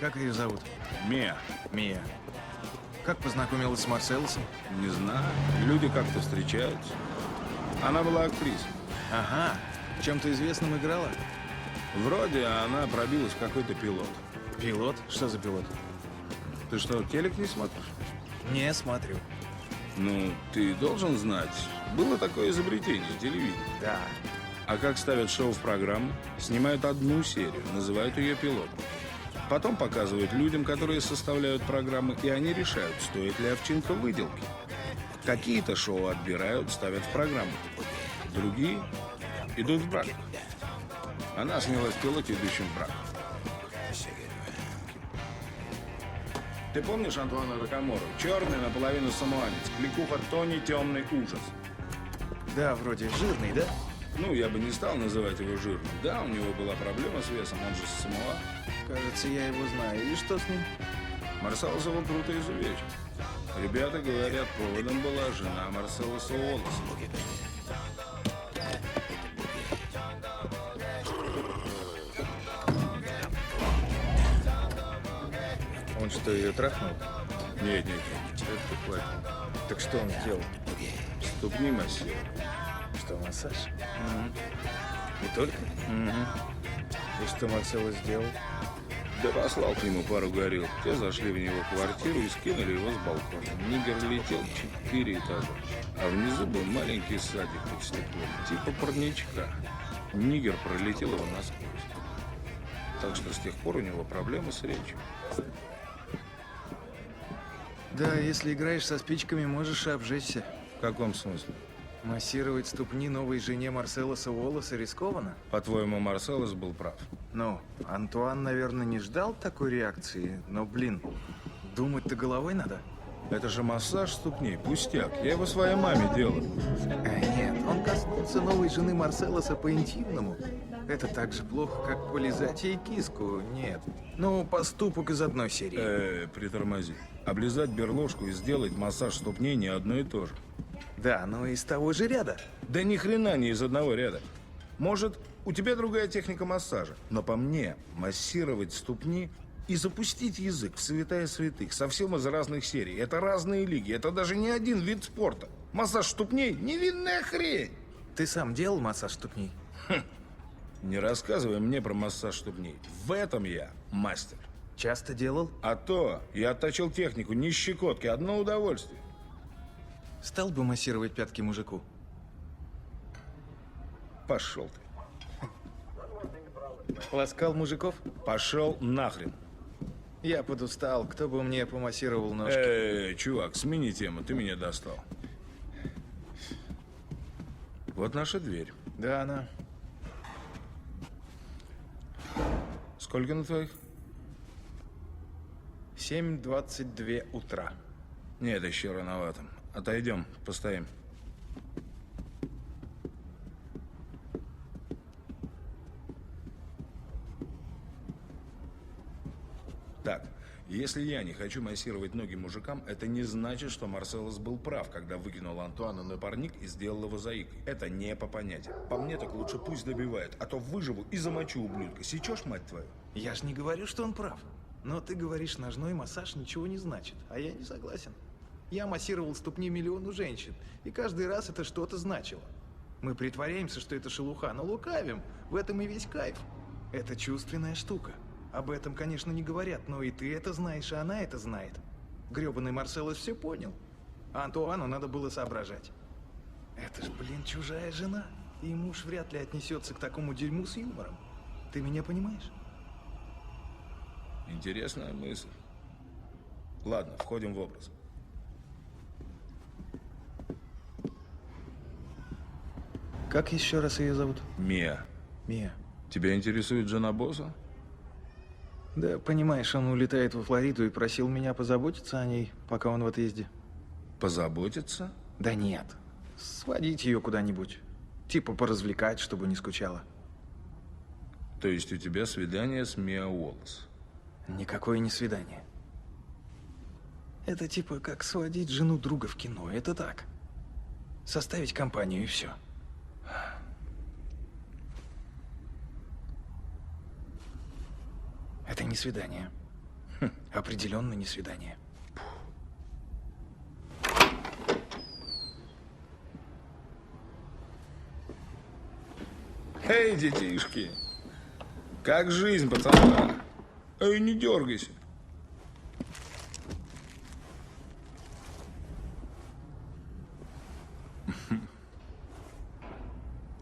Как ее зовут? Мия. Мия. Как познакомилась с Марселосом? Не знаю. Люди как-то встречаются. Она была актрисой. Ага. В чем-то известном играла? Вроде она пробилась в какой-то пилот. Пилот? Что за пилот? Ты что, телек не смотришь? Не, смотрю. Ну, ты должен знать. Было такое изобретение, телевидение. Да. А как ставят шоу в программу? Снимают одну серию, называют ее пилотом. Потом показывают людям, которые составляют программы, и они решают, стоит ли овчинка выделки. Какие-то шоу отбирают, ставят в программу. Другие идут в брак. Она снялась в пилоте, идущем в брак. Ты помнишь Антуана Рокамору? Черный, наполовину самоанец. Кликуха Тони, темный ужас. Да, вроде жирный, да? Ну, я бы не стал называть его жирным. Да, у него была проблема с весом, он же Самоа. Кажется, я его знаю. И что с ним? Марселос его круто изувечил. Ребята говорят, поводом была жена Марселоса Уоллеса. Он что, ее трахнул? Нет, это хватит. Так что он сделал? Ступни массируй. Что, массаж? И только? И что Марселос сделал? Да послал к нему пару горил. Те зашли в него квартиру и скинули его с балкона. Нигер летел 4 этажа. А внизу был маленький садик под стеклом, типа парничка. Нигер пролетел его насквозь. Так что с тех пор у него проблемы с речью. Да, если играешь со спичками, можешь и обжечься. В каком смысле? Массировать ступни новой жене Марселоса Уоллеса рискованно? По-твоему, Марселос был прав? Ну, Антуан, наверное, не ждал такой реакции, но, блин, думать-то головой надо. Это же массаж ступней, пустяк. Я его своей маме делаю. Нет, он коснулся новой жены Марселоса по-интимному. Это так же плохо, как полизать ей киску. Нет. Ну, поступок из одной серии. Притормози. Облизать берложку и сделать массаж ступней не одно и то же. Да, но из того же ряда. Да ни хрена не из одного ряда. Может, у тебя другая техника массажа. Но по мне, массировать ступни и запустить язык в святая святых совсем из разных серий. Это разные лиги. Это даже не один вид спорта. Массаж ступней – невинная хрень. Ты сам делал массаж ступней? Не рассказывай мне про массаж ступней. В этом я мастер. Часто делал? А то я отточил технику, не щекотки, одно удовольствие. Стал бы массировать пятки мужику? Пошел ты. Ласкал мужиков? Пошел нахрен. Я подустал, кто бы мне помассировал ножки. Чувак, смени тему, ты меня достал. Вот наша дверь. Да, она. Сколько на твоих? 7:22 утра. Нет, еще рановато. Отойдем, постоим. Так, если я не хочу массировать ноги мужикам, это не значит, что Марселос был прав, когда выкинул Антуана на парник и сделал его заикой. Это не по понятиям. По мне так лучше пусть добивает, а то выживу и замочу ублюдка. Сечешь, мать твою? Я ж не говорю, что он прав. Но ты говоришь, ножной массаж ничего не значит, а я не согласен. Я массировал ступни миллиону женщин, и каждый раз это что-то значило. Мы притворяемся, что это шелуха, но лукавим. В этом и весь кайф. Это чувственная штука. Об этом, конечно, не говорят, но и ты это знаешь, и она это знает. Грёбаный Марселос все понял. А Антуану надо было соображать. Это ж, блин, чужая жена. И муж вряд ли отнесется к такому дерьму с юмором. Ты меня понимаешь? Интересная мысль. Ладно, входим в образ. Как еще раз ее зовут? Мия. Мия. Тебя интересует жена босса? Да, понимаешь, он улетает во Флориду и просил меня позаботиться о ней, пока он в отъезде. Позаботиться? Да нет. Сводить ее куда-нибудь. Типа поразвлекать, чтобы не скучала. То есть у тебя свидание с Миа Уоллес? Никакое не свидание. Это типа как сводить жену друга в кино. Это так. Составить компанию и все. Это не свидание. Определенно не свидание. Эй, детишки, как жизнь, пацана? Эй, не дергайся.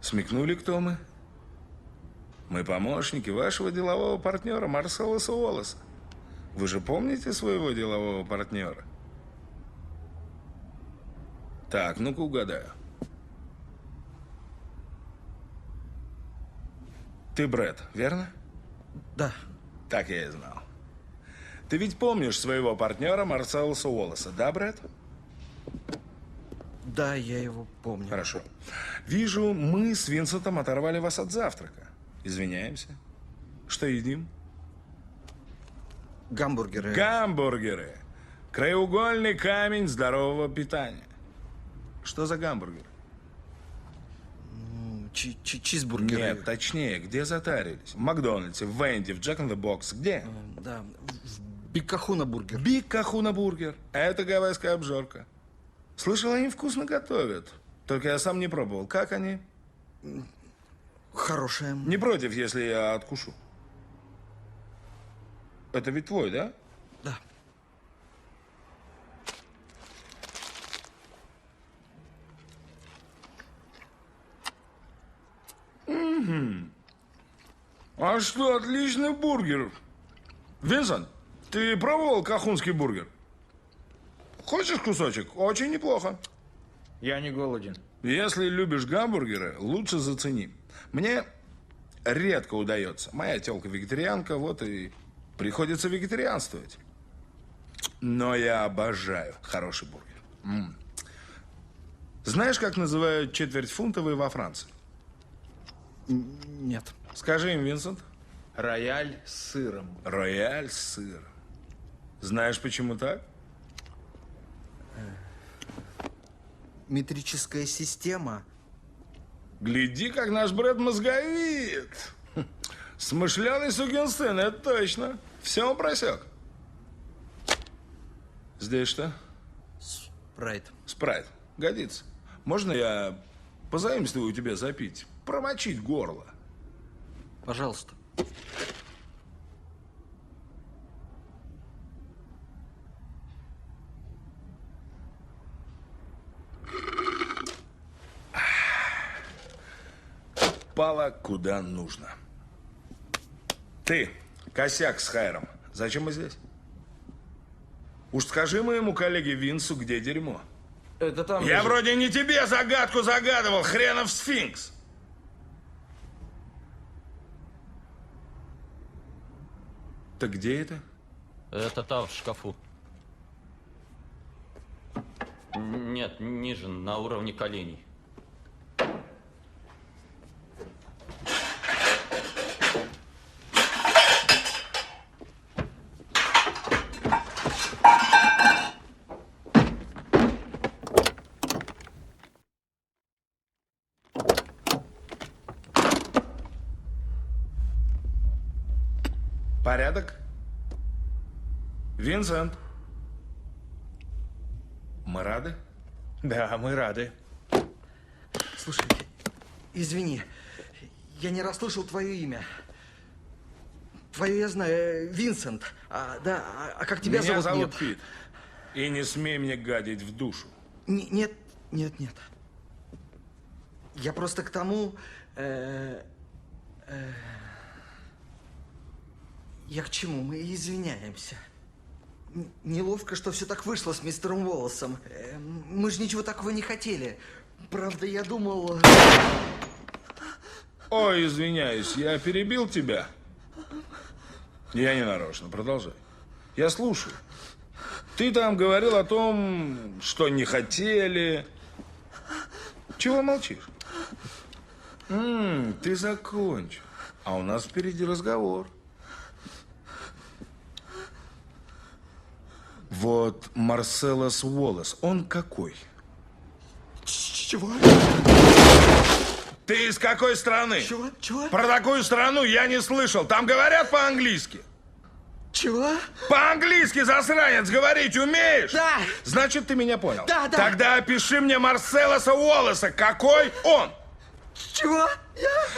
Смекнули, кто мы? Мы помощники вашего делового партнера Марселоса Уоллеса. Вы же помните своего делового партнера? Так, ну-ка угадаю. Ты Брэд, верно? Да. Так я и знал. Ты ведь помнишь своего партнера Марселоса Уоллеса, да, Брэд? Да, я его помню. Хорошо. Вижу, мы с Винсентом оторвали вас от завтрака. Извиняемся. Что едим? Гамбургеры. Гамбургеры. Краеугольный камень здорового питания. Что за гамбургер? Чизбургеры. Нет, точнее, где затарились? В Макдональдсе, в Венди, в Джек in the Box. Где? Да, в Бикахуна бургер. Биг Кахуна бургер. Это гавайская обжорка. Слышал, они вкусно готовят. Только я сам не пробовал. Как они? Хорошая. Не против, если я откушу? Это ведь твой, да? Да. А что, отличный бургер. Винсент, ты пробовал кахунский бургер? Хочешь кусочек? Очень неплохо. Я не голоден. Если любишь гамбургеры, лучше зацени. Мне редко удается. Моя тёлка вегетарианка, вот и приходится вегетарианствовать. Но я обожаю хороший бургер. Знаешь, как называют четвертьфунтовые во Франции? Нет. Скажи им, Винсент. Рояль с сыром. Рояль с сыром. Знаешь, почему так? Метрическая система. Гляди, как наш Брэд мозговит. Смышленый сукин сын, это точно. Все он просек. Здесь что? Спрайт. Спрайт. Годится. Можно я позаимствую у тебя запить? Промочить горло. Пожалуйста. Попало куда нужно. Ты, косяк с Хайром, зачем мы здесь? Уж скажи моему коллеге Винсу, где дерьмо. Это там... Я вроде не тебе загадку загадывал, хренов сфинкс. Так где это? Это там, в шкафу. Нет, ниже, на уровне коленей. Порядок? Винсент? Мы рады? Да, мы рады. Слушай, извини, я не расслышал твое имя. Твое я знаю, Винсент. А как тебя Меня зовут? зовут Пит. И не смей мне гадить в душу. Нет. Я просто к тому... Я к чему? Мы извиняемся. Неловко, что все так вышло с мистером Уоллесом. Мы же ничего такого не хотели. Правда, я думал... Ой, извиняюсь, я перебил тебя. Я не нарочно, продолжай. Я слушаю. Ты там говорил о том, что не хотели. Чего молчишь? Ты закончил. А у нас впереди разговор. Вот Марселос Уоллес, он какой? Чего? Ты из какой страны? Чего? Про такую страну я не слышал. Там говорят по-английски. Чего? По-английски, засранец, говорить умеешь? Да. Значит, ты меня понял. Да, да. Тогда опиши мне Марселоса Уоллеса. Какой он? Чего?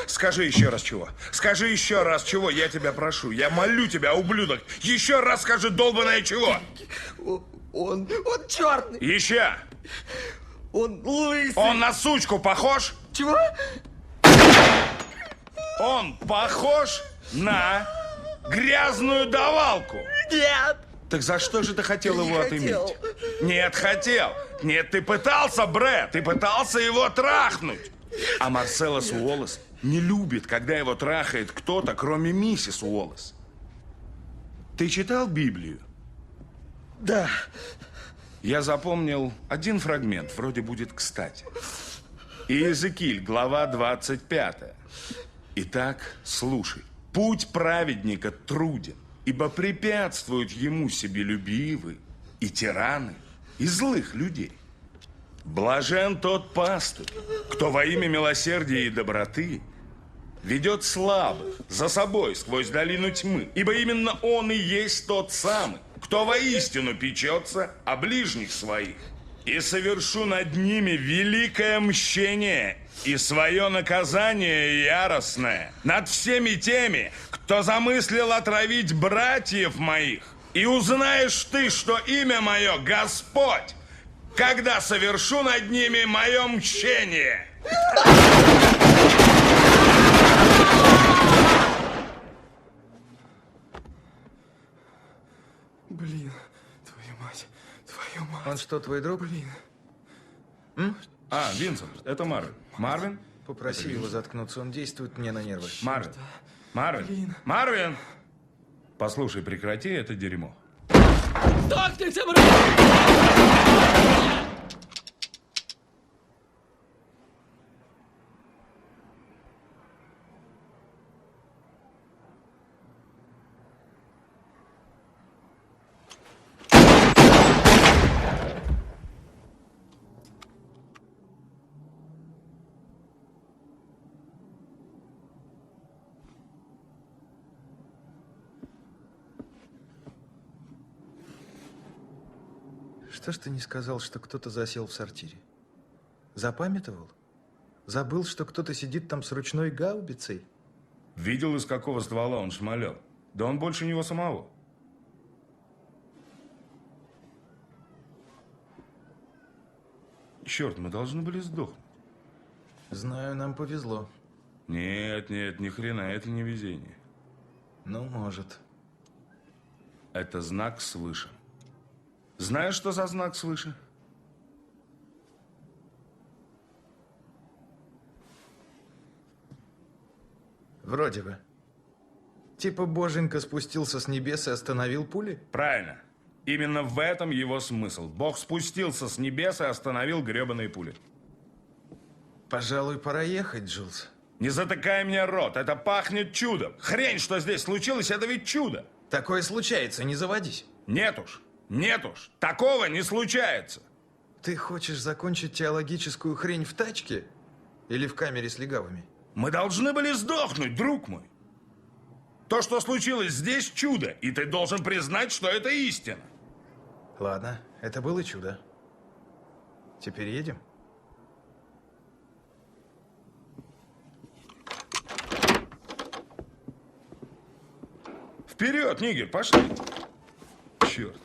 Скажи еще раз чего. Скажи еще раз чего, я тебя прошу. Я молю тебя, ублюдок. Еще раз скажи долбаное чего. Он черный. Еще. Он лысый. Он на сучку похож? Чего? Он похож на грязную давалку. Нет. Так за что же ты хотел его хотел. отыметь? Нет, хотел. Нет, ты пытался, Брэд. Ты пытался его трахнуть. А Марселос Уоллес не любит, когда его трахает кто-то, кроме миссис Уоллес. Ты читал Библию? Да. Я запомнил один фрагмент, вроде будет кстати. Иезекииль, глава 25. Итак, слушай. Путь праведника труден, ибо препятствуют ему себелюбивые и тираны, и злых людей. Блажен тот пастырь, кто во имя милосердия и доброты ведет слабых за собой сквозь долину тьмы, ибо именно он и есть тот самый, кто воистину печется о ближних своих. И совершу над ними великое мщение и свое наказание яростное над всеми теми, кто замыслил отравить братьев моих. И узнаешь ты, что имя мое Господь, когда совершу над ними мое мщение. Блин, твою мать, твою мать. Он что, твой друг? Блин. А, Винсент, это Марвин. Марвин? Попроси его заткнуться, он действует мне на нервы. Марвин. Марвин. Блин. Марвин! Послушай, прекрати это дерьмо. Здохните, брат! Что ж ты не сказал, что кто-то засел в сортире? Запамятовал? Забыл, что кто-то сидит там с ручной гаубицей? Видел, из какого ствола он шмалел? Да он больше него самого. Черт, мы должны были сдохнуть. Знаю, нам повезло. Нет, нет, ни хрена, это не везение. Ну, может. Это знак свыше. Знаешь, что за знак свыше? Вроде бы. Типа боженька спустился с небес и остановил пули? Правильно. Именно в этом его смысл. Бог спустился с небес и остановил гребаные пули. Пожалуй, пора ехать, Джилс. Не затыкай мне рот, это пахнет чудом. Хрень, что здесь случилось, это ведь чудо. Такое случается, не заводись. Нет уж, такого не случается. Ты хочешь закончить теологическую хрень в тачке? Или в камере с легавыми? Мы должны были сдохнуть, друг мой. То, что случилось здесь, чудо, и ты должен признать, что это истина. Ладно, это было чудо. Теперь едем? Вперед, нигер, пошли. Черт.